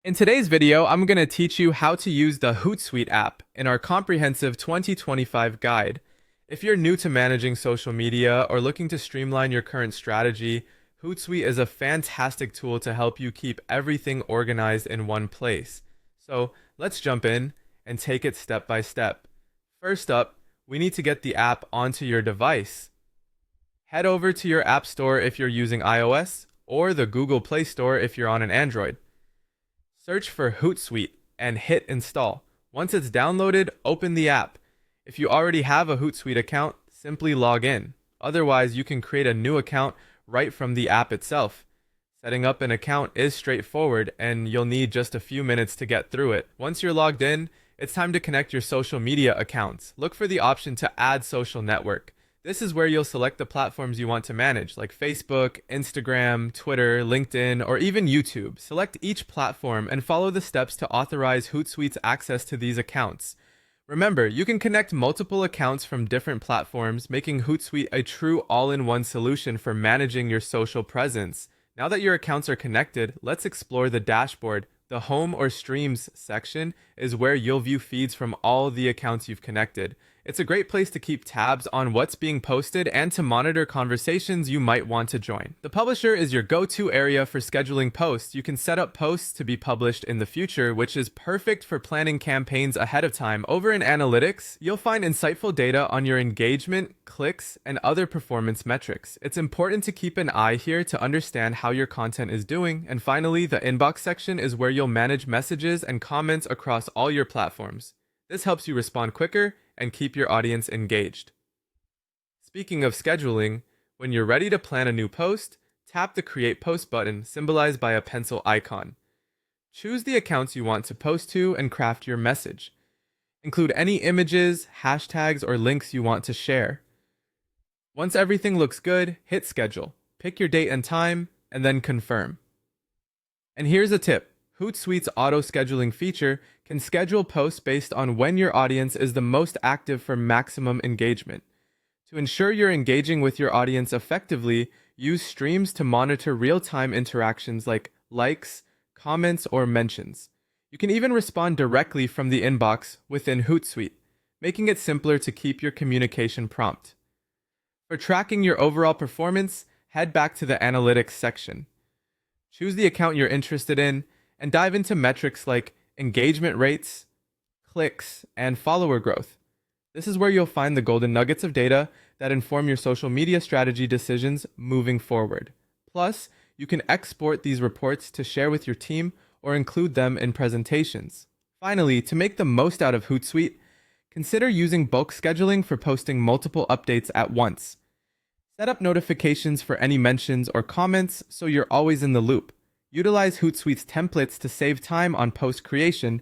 In today's video, I'm going to teach you how to use the Hootsuite app in our comprehensive 2025 guide. If you're new to managing social media or looking to streamline your current strategy, Hootsuite is a fantastic tool to help you keep everything organized in one place. So let's jump in and take it step by step. First up, we need to get the app onto your device. Head over to your App Store if you're using iOS or the Google Play Store if you're on an Android. Search for Hootsuite and hit install. Once it's downloaded, open the app. If you already have a Hootsuite account, simply log in. Otherwise, you can create a new account right from the app itself. Setting up an account is straightforward and you'll need just a few minutes to get through it. Once you're logged in, it's time to connect your social media accounts. Look for the option to add social network. This is where you'll select the platforms you want to manage, like Facebook, Instagram, Twitter, LinkedIn, or even YouTube. Select each platform and follow the steps to authorize Hootsuite's access to these accounts. Remember, you can connect multiple accounts from different platforms, making Hootsuite a true all-in-one solution for managing your social presence. Now that your accounts are connected, let's explore the dashboard. The Home or Streams section is where you'll view feeds from all the accounts you've connected. It's a great place to keep tabs on what's being posted and to monitor conversations you might want to join. The publisher is your go-to area for scheduling posts. You can set up posts to be published in the future, which is perfect for planning campaigns ahead of time. Over in Analytics, you'll find insightful data on your engagement, clicks, and other performance metrics. It's important to keep an eye here to understand how your content is doing. And finally, the Inbox section is where you'll manage messages and comments across all your platforms. This helps you respond quicker and keep your audience engaged. Speaking of scheduling, when you're ready to plan a new post, tap the Create Post button, symbolized by a pencil icon. Choose the accounts you want to post to and craft your message. Include any images, hashtags, or links you want to share. Once everything looks good, hit Schedule. Pick your date and time, and then confirm. And here's a tip. Hootsuite's auto-scheduling feature can schedule posts based on when your audience is the most active for maximum engagement. To ensure you're engaging with your audience effectively, use streams to monitor real-time interactions like likes, comments, or mentions. You can even respond directly from the inbox within Hootsuite, making it simpler to keep your communication prompt. For tracking your overall performance, head back to the Analytics section. Choose the account you're interested in and dive into metrics like engagement rates, clicks, and follower growth. This is where you'll find the golden nuggets of data that inform your social media strategy decisions moving forward. Plus, you can export these reports to share with your team or include them in presentations. Finally, to make the most out of Hootsuite, consider using bulk scheduling for posting multiple updates at once. Set up notifications for any mentions or comments so you're always in the loop. Utilize Hootsuite's templates to save time on post creation and